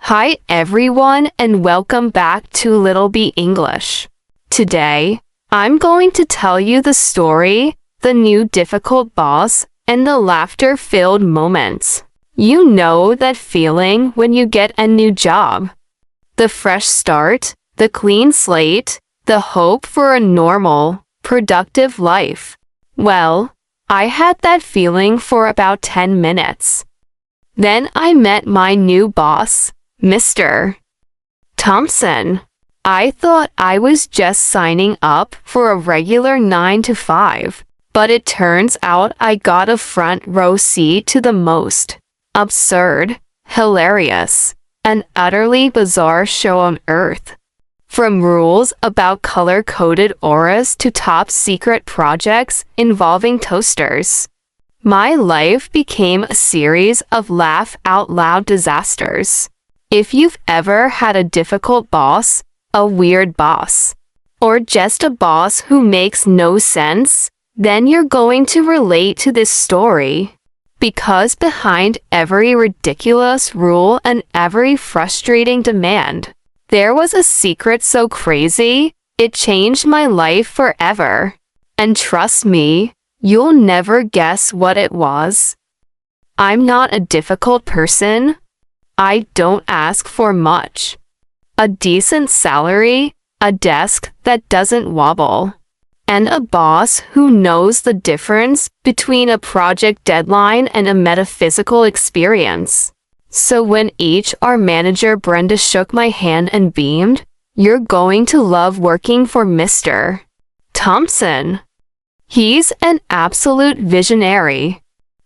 Hi everyone and welcome back to Little B English. Today, I'm going to tell you the story, the new difficult boss, and the laughter-filled moments. You know that feeling when you get a new job. The fresh start, the clean slate, the hope for a normal, productive life. Well, I had that feeling for about 10 minutes. Then I met my new boss, Mr. Thompson. I thought I was just signing up for a regular 9 to 5, but it turns out I got a front row seat to the most absurd, hilarious, and utterly bizarre show on earth. From rules about color-coded auras to top-secret projects involving toasters. My life became a series of laugh-out-loud disasters. If you've ever had a difficult boss, a weird boss, or just a boss who makes no sense, then you're going to relate to this story. Because behind every ridiculous rule and every frustrating demand, there was a secret so crazy, it changed my life forever. And trust me, you'll never guess what it was. I'm not a difficult person. I don't ask for much. A decent salary, a desk that doesn't wobble, and a boss who knows the difference between a project deadline and a metaphysical experience. So when HR manager Brenda shook my hand and beamed, "You're going to love working for Mr. Thompson. He's an absolute visionary."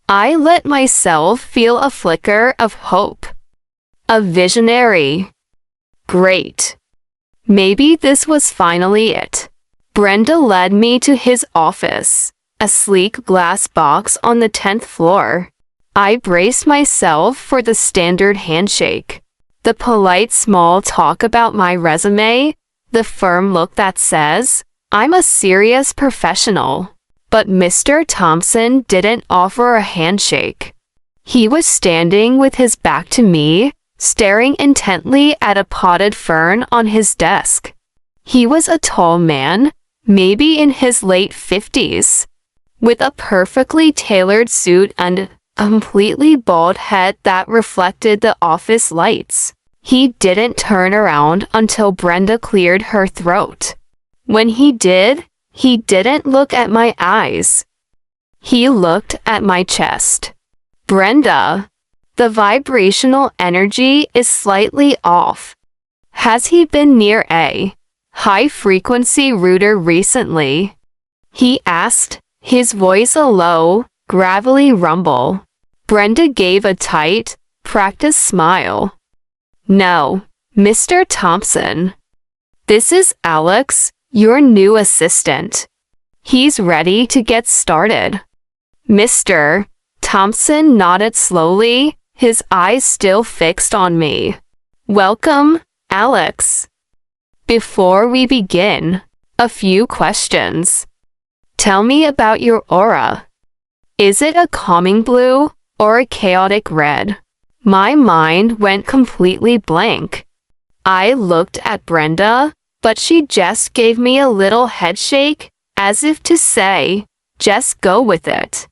I let myself feel a flicker of hope. A visionary. Great. Maybe this was finally it. Brenda led me to his office, a sleek glass box on the 10th floor. I braced myself for the standard handshake, the polite small talk about my resume, the firm look that says, "I'm a serious professional." But Mr. Thompson didn't offer a handshake. He was standing with his back to me, staring intently at a potted fern on his desk. He was a tall man, maybe in his late 50s, with a perfectly tailored suit and a completely bald head that reflected the office lights. He didn't turn around until Brenda cleared her throat. When he did, he didn't look at my eyes. He looked at my chest. "Brenda, the vibrational energy is slightly off. Has he been near a high-frequency router recently?" he asked, his voice a low, gravelly rumble. Brenda gave a tight, practiced smile. "No, Mr. Thompson. This is Alex, your new assistant. He's ready to get started." Mr. Thompson nodded slowly, his eyes still fixed on me. "Welcome, Alex. Before we begin, a few questions. Tell me about your aura. Is it a calming blue or a chaotic red?" My mind went completely blank. I looked at Brenda, but she just gave me a little headshake, as if to say, "Just go with it."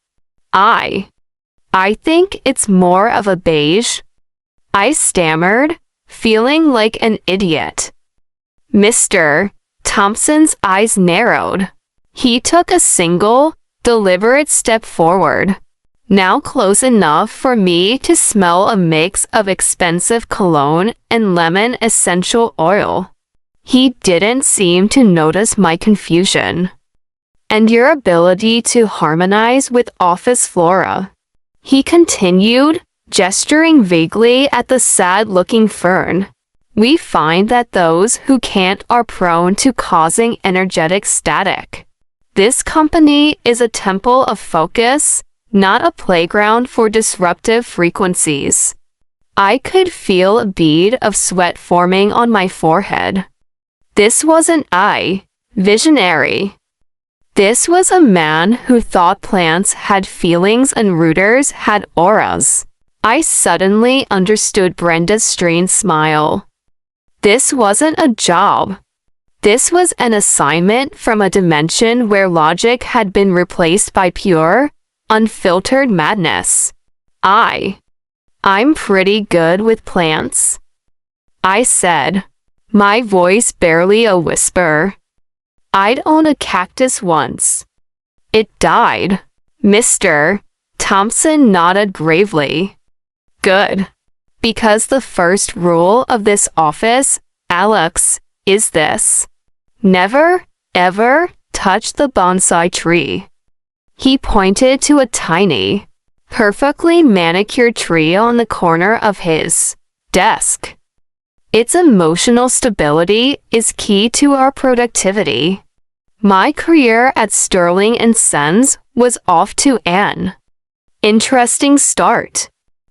I think it's more of a beige," I stammered, feeling like an idiot. Mr. Thompson's eyes narrowed. He took a single, deliberate step forward, now close enough for me to smell a mix of expensive cologne and lemon essential oil. He didn't seem to notice my confusion. "And your ability to harmonize with office flora," he continued, gesturing vaguely at the sad-looking fern. "We find that those who can't are prone to causing energetic static. This company is a temple of focus, not a playground for disruptive frequencies." I could feel a bead of sweat forming on my forehead. This wasn't visionary. This was a man who thought plants had feelings and rooters had auras. I suddenly understood Brenda's strained smile. This wasn't a job. This was an assignment from a dimension where logic had been replaced by pure, unfiltered madness. I'm pretty good with plants, I said, my voice barely a whisper. I'd owned a cactus once. It died. Mr. Thompson nodded gravely. Good. Because the first rule of this office, Alex, is this. Never, ever touch the bonsai tree. He pointed to a tiny, perfectly manicured tree on the corner of his desk. Its emotional stability is key to our productivity. My career at Sterling & Sons was off to an interesting start.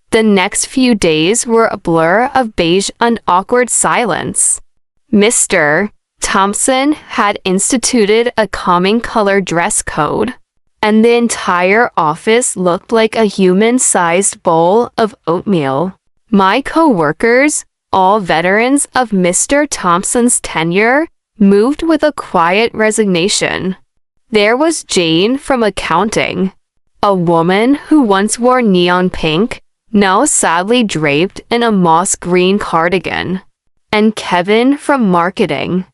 The next few days were a blur of beige and awkward silence. Mr. Thompson had instituted a calming color dress code, and the entire office looked like a human-sized bowl of oatmeal. My co-workers, all veterans of Mr. Thompson's tenure, moved with a quiet resignation. There was Jane from accounting, a woman who once wore neon pink, now sadly draped in a moss green cardigan, and Kevin from marketing,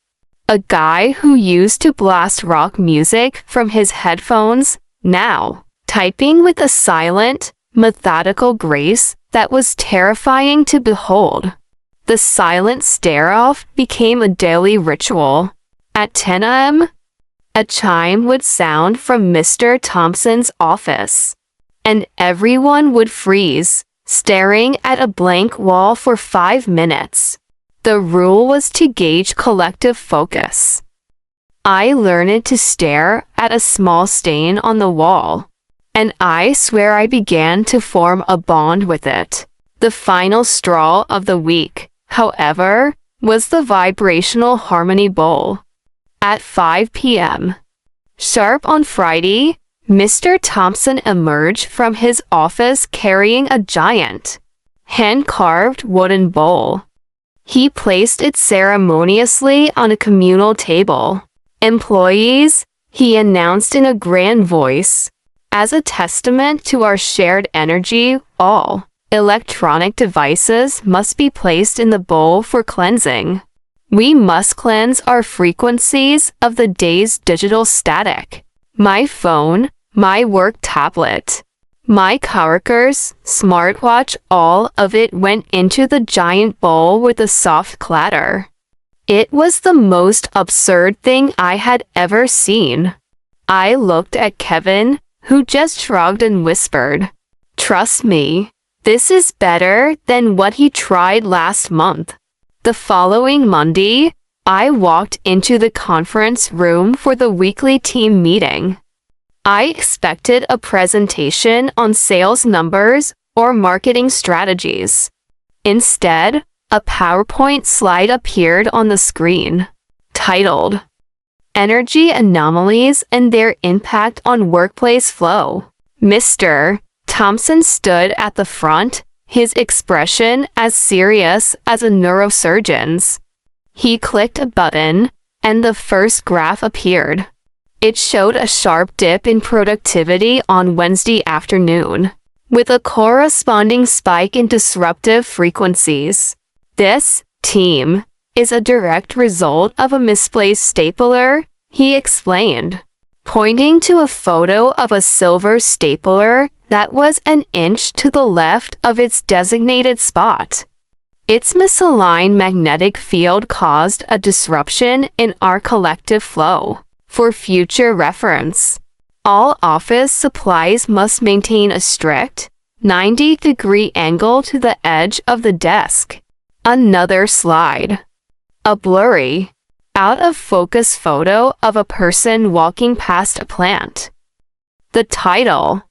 a guy who used to blast rock music from his headphones, now typing with a silent, methodical grace that was terrifying to behold. The silent stare-off became a daily ritual. At 10 a.m., a chime would sound from Mr. Thompson's office, and everyone would freeze, staring at a blank wall for 5 minutes. The rule was to gauge collective focus. I learned to stare at a small stain on the wall, and I swear I began to form a bond with it. The final straw of the week, however, was the vibrational harmony bowl. At 5 p.m. sharp on Friday, Mr. Thompson emerged from his office carrying a giant, hand-carved wooden bowl. He placed it ceremoniously on a communal table. Employees, he announced in a grand voice, as a testament to our shared energy, all electronic devices must be placed in the bowl for cleansing. We must cleanse our frequencies of the day's digital static. My phone, my work tablet, my coworkers' smartwatch, all of it went into the giant bowl with a soft clatter. It was the most absurd thing I had ever seen. I looked at Kevin, who just shrugged and whispered, "Trust me, this is better than what he tried last month." The following Monday, I walked into the conference room for the weekly team meeting. I expected a presentation on sales numbers or marketing strategies. Instead, a PowerPoint slide appeared on the screen, titled, "Energy Anomalies and Their Impact on Workplace Flow." Mr. Thompson stood at the front, his expression as serious as a neurosurgeon's. He clicked a button, and the first graph appeared. It showed a sharp dip in productivity on Wednesday afternoon, with a corresponding spike in disruptive frequencies. "This, team, is a direct result of a misplaced stapler," he explained, pointing to a photo of a silver stapler that was an inch to the left of its designated spot. Its misaligned magnetic field caused a disruption in our collective flow. For future reference, all office supplies must maintain a strict 90-degree angle to the edge of the desk. Another slide. A blurry, out-of-focus photo of a person walking past a plant. The title,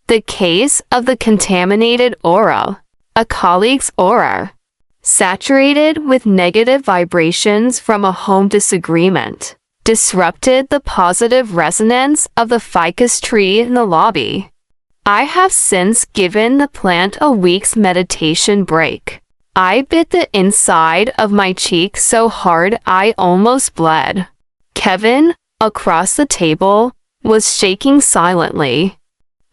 "The Case of the Contaminated Aura," a colleague's aura, saturated with negative vibrations from a home disagreement, disrupted the positive resonance of the ficus tree in the lobby. I have since given the plant a week's meditation break. I bit the inside of my cheek so hard I almost bled. Kevin, across the table, was shaking silently.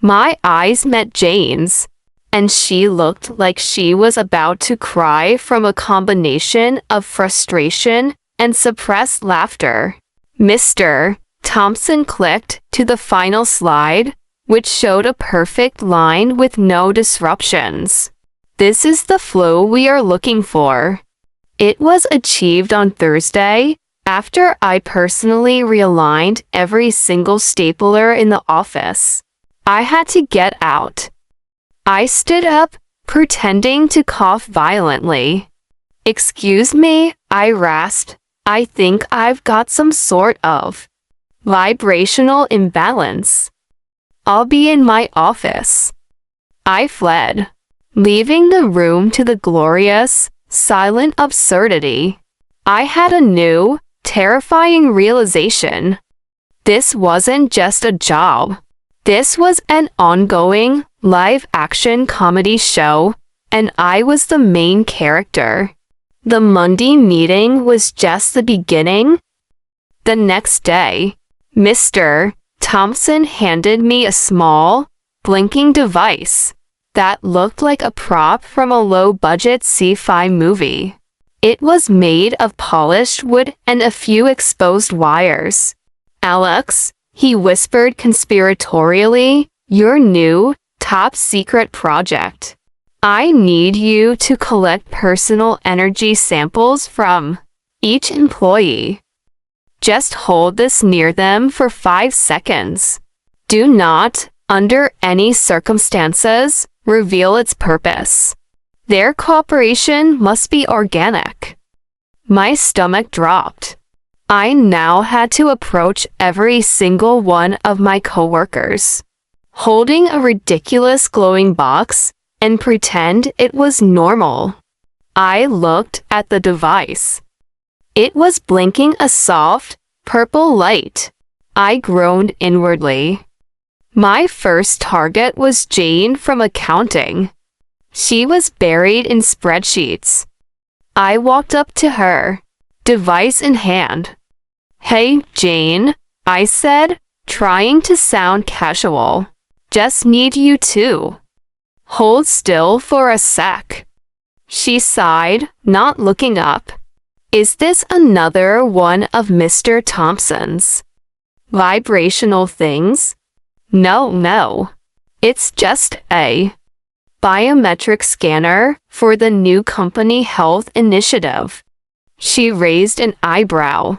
My eyes met Jane's, and she looked like she was about to cry from a combination of frustration and suppressed laughter. Mr. Thompson clicked to the final slide, which showed a perfect line with no disruptions. This is the flow we are looking for. It was achieved on Thursday, after I personally realigned every single stapler in the office. I had to get out. I stood up, pretending to cough violently. "Excuse me," I rasped. "I think I've got some sort of vibrational imbalance. I'll be in my office." I fled, leaving the room to the glorious, silent absurdity. I had a new, terrifying realization. This wasn't just a job. This was an ongoing, live-action comedy show, and I was the main character. The Monday meeting was just the beginning. The next day, Mr. Thompson handed me a small, blinking device that looked like a prop from a low-budget sci-fi movie. It was made of polished wood and a few exposed wires. "Alex," he whispered conspiratorially, "your new, top-secret project. I need you to collect personal energy samples from each employee. Just hold this near them for 5 seconds. Do not, under any circumstances, reveal its purpose. Their cooperation must be organic." My stomach dropped. I now had to approach every single one of my coworkers, holding a ridiculous glowing box, and pretend it was normal. I looked at the device. It was blinking a soft, purple light. I groaned inwardly. My first target was Jane from accounting. She was buried in spreadsheets. I walked up to her, device in hand. "Hey, Jane," I said, trying to sound casual. "Just need you to hold still for a sec." She sighed, not looking up. "Is this another one of Mr. Thompson's vibrational things?" No. It's just a biometric scanner for the new company health initiative." She raised an eyebrow.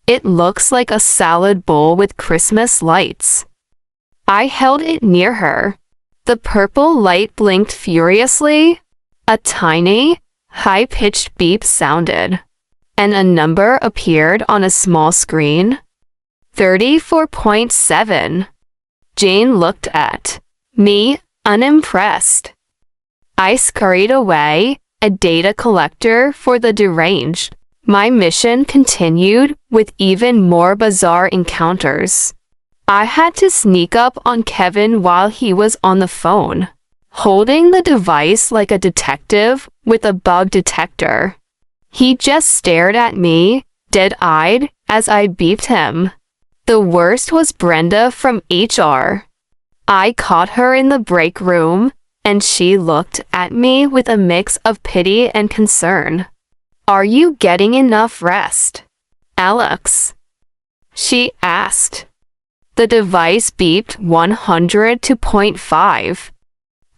"It looks like a salad bowl with Christmas lights." I held it near her. The purple light blinked furiously. A tiny, high-pitched beep sounded, and a number appeared on a small screen. 34.7. Jane looked at me, unimpressed. I scurried away, a data collector for the deranged. My mission continued with even more bizarre encounters. I had to sneak up on Kevin while he was on the phone, holding the device like a detective with a bug detector. He just stared at me, dead-eyed, as I beeped him. The worst was Brenda from HR. I caught her in the break room, and she looked at me with a mix of pity and concern. "Are you getting enough rest, Alex?" she asked. The device beeped 100 to 0.5.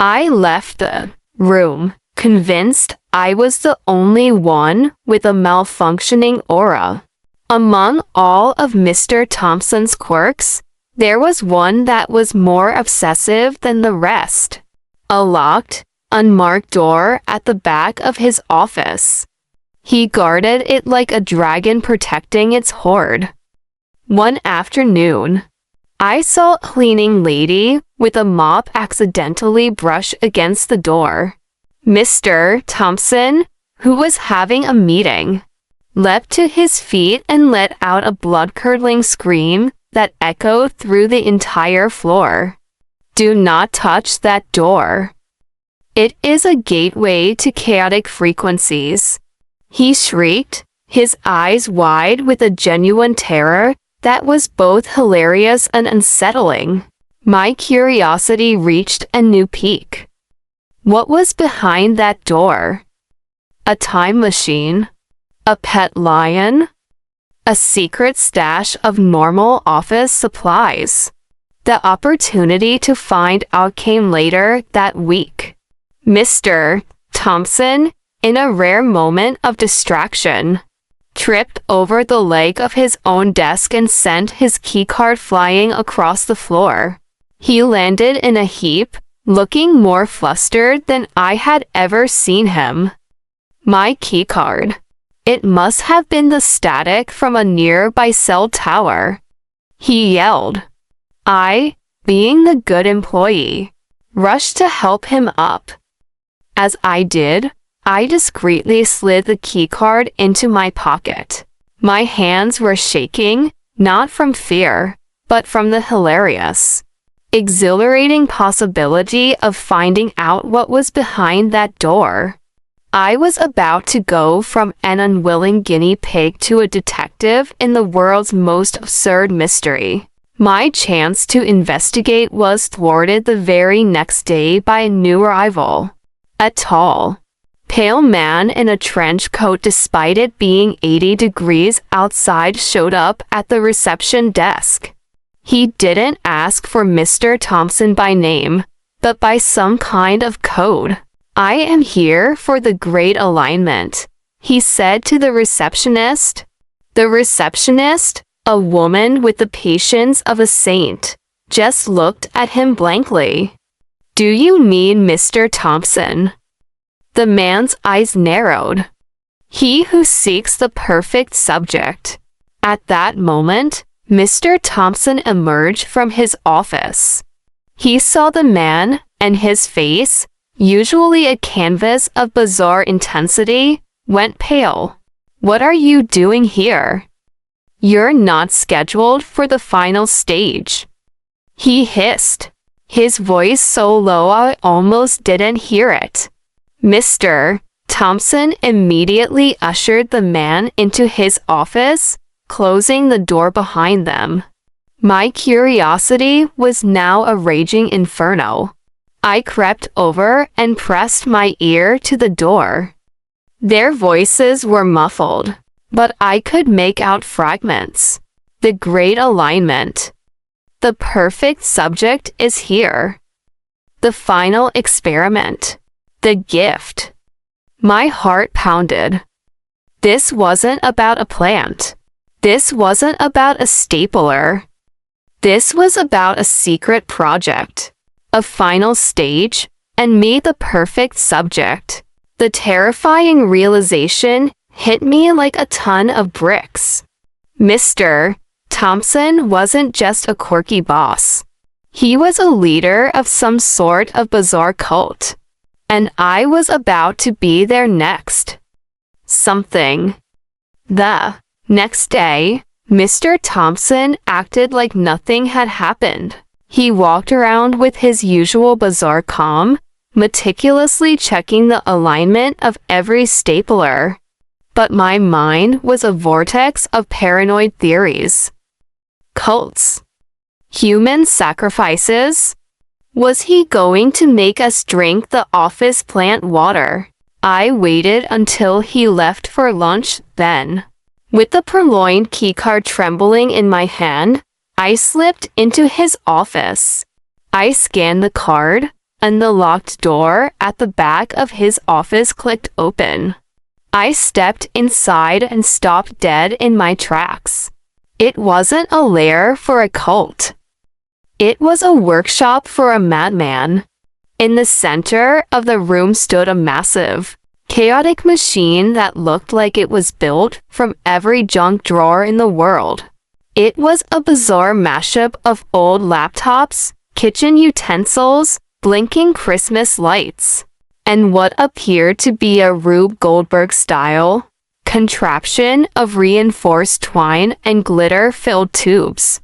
I left the room, convinced I was the only one with a malfunctioning aura. Among all of Mr. Thompson's quirks, there was one that was more obsessive than the rest. A locked, unmarked door at the back of his office. He guarded it like a dragon protecting its hoard. One afternoon, I saw a cleaning lady with a mop accidentally brush against the door. Mr. Thompson, who was having a meeting, leapt to his feet and let out a blood-curdling scream that echoed through the entire floor. Do not touch that door. It is a gateway to chaotic frequencies. He shrieked, his eyes wide with a genuine terror that was both hilarious and unsettling. My curiosity reached a new peak. What was behind that door? A time machine? A pet lion? A secret stash of normal office supplies? The opportunity to find out came later that week. Mr. Thompson, in a rare moment of distraction, tripped over the leg of his own desk and sent his keycard flying across the floor. He landed in a heap, looking more flustered than I had ever seen him. My keycard. It must have been the static from a nearby cell tower. He yelled. I, being the good employee, rushed to help him up. As I did, I discreetly slid the keycard into my pocket. My hands were shaking, not from fear, but from the hilarious, exhilarating possibility of finding out what was behind that door. I was about to go from an unwilling guinea pig to a detective in the world's most absurd mystery. My chance to investigate was thwarted the very next day by a new arrival. A tall, pale man in a trench coat, despite it being 80 degrees outside, showed up at the reception desk. He didn't ask for Mr. Thompson by name, but by some kind of code. I am here for the Great Alignment, he said to the receptionist. The receptionist, a woman with the patience of a saint, just looked at him blankly. Do you mean Mr. Thompson? The man's eyes narrowed. He who seeks the perfect subject. At that moment, Mr. Thompson emerged from his office. He saw the man, and his face, usually a canvas of bizarre intensity, went pale. What are you doing here? You're not scheduled for the final stage. He hissed, his voice so low I almost didn't hear it. Mr. Thompson immediately ushered the man into his office, closing the door behind them. My curiosity was now a raging inferno. I crept over and pressed my ear to the door. Their voices were muffled, but I could make out fragments. The Great Alignment. The perfect subject is here. The final experiment. The gift. My heart pounded. This wasn't about a plant. This wasn't about a stapler. This was about a secret project. A final stage, and me the perfect subject. The terrifying realization hit me like a ton of bricks. Mr. Thompson wasn't just a quirky boss. He was a leader of some sort of bizarre cult. And I was about to be their next something. The next day, Mr. Thompson acted like nothing had happened. He walked around with his usual bizarre calm, meticulously checking the alignment of every stapler. But my mind was a vortex of paranoid theories. Cults. Human sacrifices. Was he going to make us drink the office plant water? I waited until he left for lunch, then, with the purloined keycard trembling in my hand, I slipped into his office. I scanned the card, and the locked door at the back of his office clicked open. I stepped inside and stopped dead in my tracks. It wasn't a lair for a cult. It was a workshop for a madman. In the center of the room stood a massive, chaotic machine that looked like it was built from every junk drawer in the world. It was a bizarre mashup of old laptops, kitchen utensils, blinking Christmas lights, and what appeared to be a Rube Goldberg-style contraption of reinforced twine and glitter-filled tubes.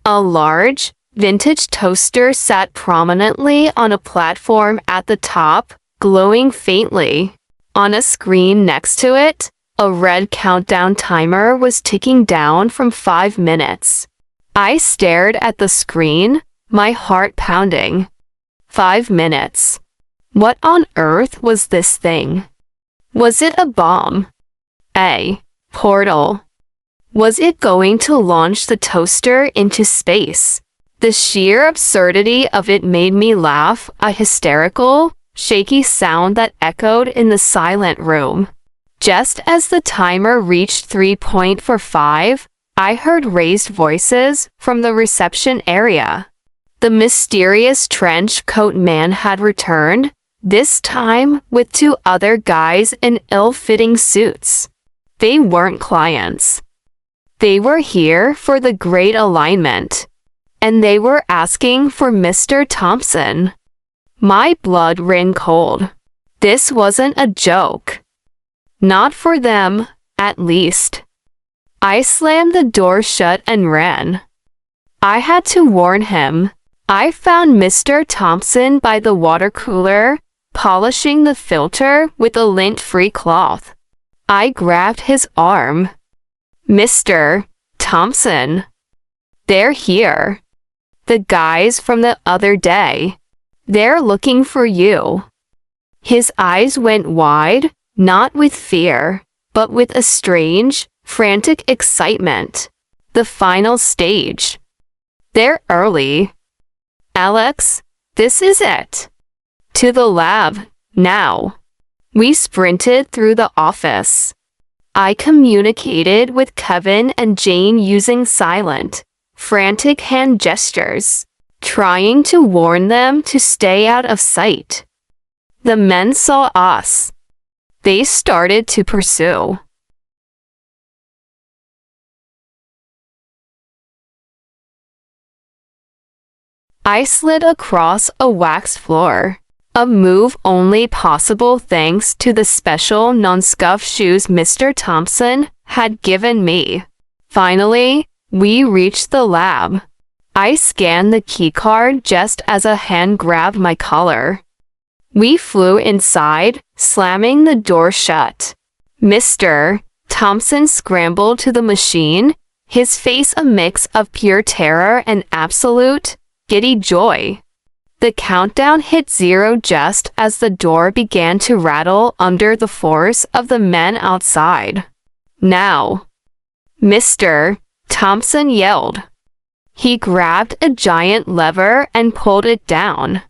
A large, vintage toaster sat prominently on a platform at the top, glowing faintly. On a screen next to it, a red countdown timer was ticking down from 5 minutes. I stared at the screen, my heart pounding. 5 minutes. What on earth was this thing? Was it a bomb? A portal? Was it going to launch the toaster into space? The sheer absurdity of it made me laugh, a hysterical, shaky sound that echoed in the silent room. Just as the timer reached 3.45, I heard raised voices from the reception area. The mysterious trench coat man had returned, this time with 2 other guys in ill-fitting suits. They weren't clients. They were here for the Great Alignment, and they were asking for Mr. Thompson. My blood ran cold. This wasn't a joke. Not for them, at least. I slammed the door shut and ran. I had to warn him. I found Mr. Thompson by the water cooler, polishing the filter with a lint-free cloth. I grabbed his arm. Mr. Thompson. They're here. The guys from the other day. They're looking for you. His eyes went wide, not with fear, but with a strange, frantic excitement. The final stage. They're early. Alex, this is it. To the lab, now. We sprinted through the office. I communicated with Kevin and Jane using silent, frantic hand gestures, trying to warn them to stay out of sight. The men saw us. They started to pursue. I slid across a waxed floor. A move only possible thanks to the special non-scuff shoes Mr. Thompson had given me. Finally, we reached the lab. I scanned the keycard just as a hand grabbed my collar. We flew inside, slamming the door shut. Mr. Thompson scrambled to the machine, his face a mix of pure terror and absolute, giddy joy. The countdown hit 0 just as the door began to rattle under the force of the men outside. Now. Mr. Thompson yelled. He grabbed a giant lever and pulled it down.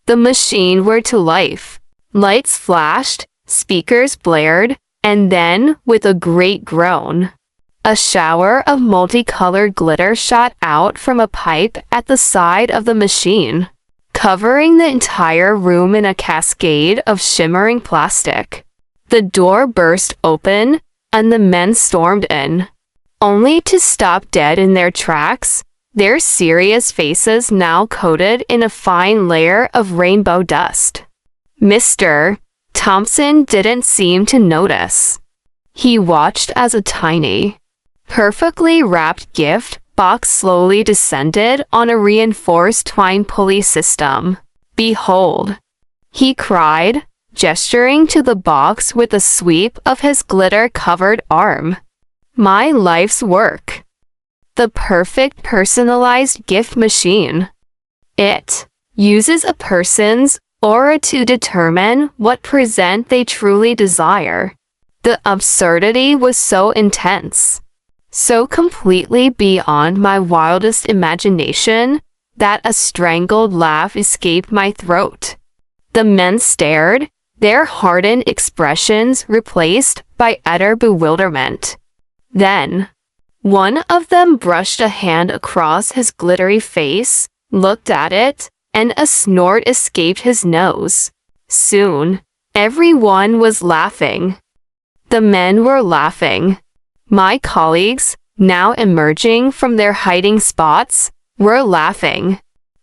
The machine were to life. Lights flashed, speakers blared, and then, with a great groan, a shower of multicolored glitter shot out from a pipe at the side of the machine, covering the entire room in a cascade of shimmering plastic. The door burst open, and the men stormed in, only to stop dead in their tracks, their serious faces now coated in a fine layer of rainbow dust. Mr. Thompson didn't seem to notice. He watched as a tiny, perfectly wrapped gift box slowly descended on a reinforced twine pulley system. Behold! He cried, gesturing to the box with a sweep of his glitter-covered arm. My life's work. The perfect personalized gift machine. It uses a person's aura to determine what present they truly desire. The absurdity was so intense, so completely beyond my wildest imagination, that a strangled laugh escaped my throat. The men stared, their hardened expressions replaced by utter bewilderment. Then, one of them brushed a hand across his glittery face, looked at it, and a snort escaped his nose. Soon, everyone was laughing. The men were laughing. My colleagues, now emerging from their hiding spots, were laughing.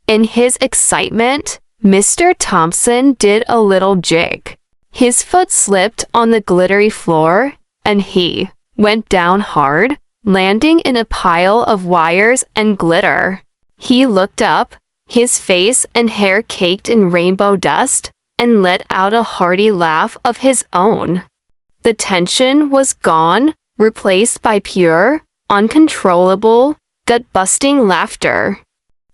In his excitement, Mr. Thompson did a little jig. His foot slipped on the glittery floor, and he went down hard, landing in a pile of wires and glitter. He looked up, his face and hair caked in rainbow dust, and let out a hearty laugh of his own. The tension was gone, replaced by pure, uncontrollable, gut-busting laughter.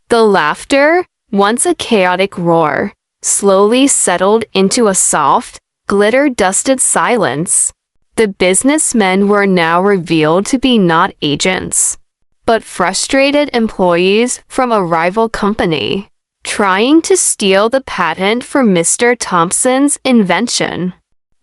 The laughter, once a chaotic roar, slowly settled into a soft, glitter-dusted silence. The businessmen were now revealed to be not agents, but frustrated employees from a rival company, trying to steal the patent for Mr. Thompson's invention.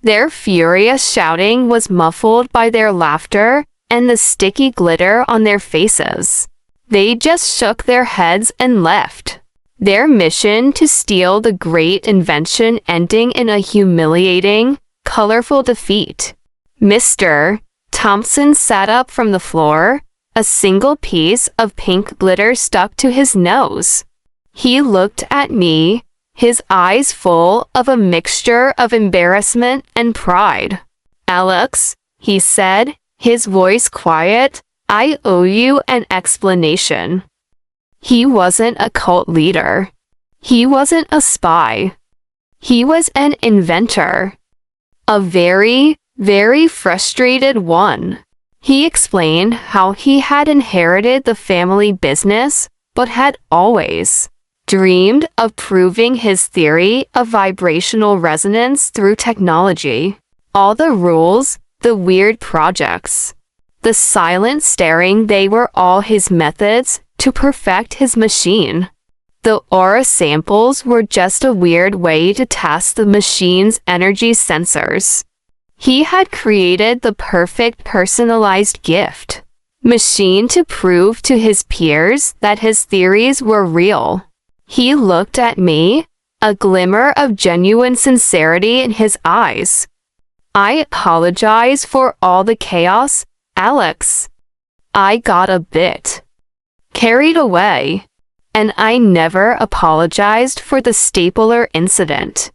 Their furious shouting was muffled by their laughter and the sticky glitter on their faces. They just shook their heads and left, their mission to steal the great invention ending in a humiliating, colorful defeat. Mr. Thompson sat up from the floor, a single piece of pink glitter stuck to his nose. He looked at me, his eyes full of a mixture of embarrassment and pride. "Alex," he said, his voice quiet, "I owe you an explanation." He wasn't a cult leader. He wasn't a spy. He was an inventor. A very, very frustrated one. He explained how he had inherited the family business, but had always dreamed of proving his theory of vibrational resonance through technology. All the rules, the weird projects, the silent staring, they were all his methods to perfect his machine. The aura samples were just a weird way to test the machine's energy sensors. He had created the perfect personalized gift machine to prove to his peers that his theories were real. He looked at me, a glimmer of genuine sincerity in his eyes. "I apologize for all the chaos, Alex. I got a bit carried away, and I never apologized for the stapler incident.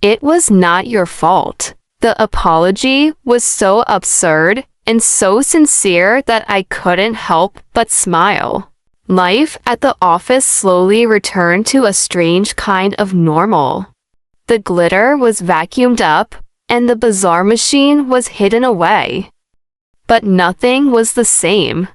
It was not your fault." The apology was so absurd and so sincere that I couldn't help but smile. Life at the office slowly returned to a strange kind of normal. The glitter was vacuumed up, and the bizarre machine was hidden away. But nothing was the same.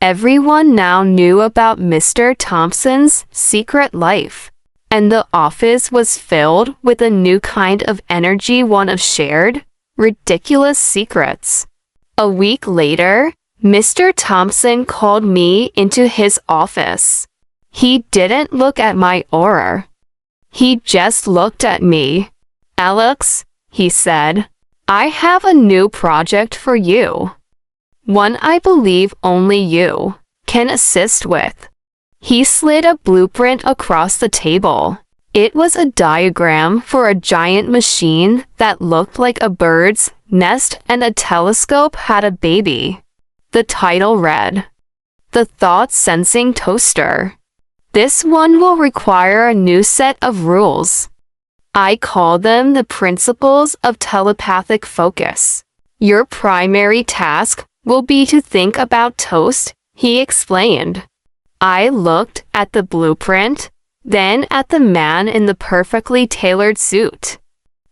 Everyone now knew about Mr. Thompson's secret life, and the office was filled with a new kind of energy, one of shared, ridiculous secrets. A week later, Mr. Thompson called me into his office. He didn't look at my aura. He just looked at me. "Alex," he said, "I have a new project for you. One I believe only you can assist with." He slid a blueprint across the table. It was a diagram for a giant machine that looked like a bird's nest, and a telescope had a baby. The title read, "The Thought Sensing Toaster." "This one will require a new set of rules. I call them the principles of telepathic focus. Your primary task will be to think about toast," he explained. I looked at the blueprint, then at the man in the perfectly tailored suit.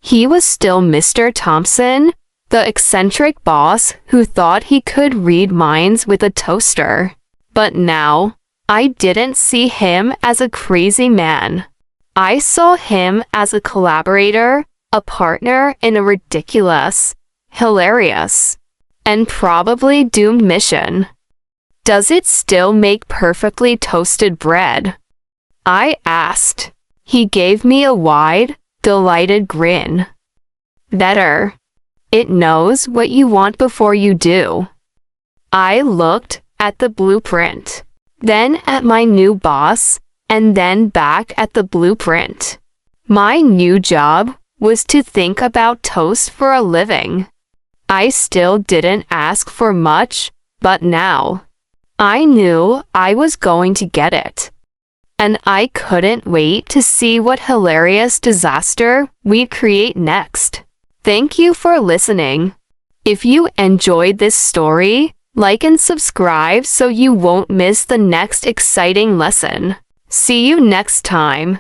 He was still Mr. Thompson, the eccentric boss who thought he could read minds with a toaster. But now, I didn't see him as a crazy man. I saw him as a collaborator, a partner in a ridiculous, hilarious, and probably doomed mission. "Does it still make perfectly toasted bread?" I asked. He gave me a wide, delighted grin. "Better. It knows what you want before you do." I looked at the blueprint, then at my new boss, and then back at the blueprint. My new job was to think about toast for a living. I still didn't ask for much, but now I knew I was going to get it. And I couldn't wait to see what hilarious disaster we'd create next. Thank you for listening. If you enjoyed this story, Like and subscribe so you won't miss the next exciting lesson. See you next time.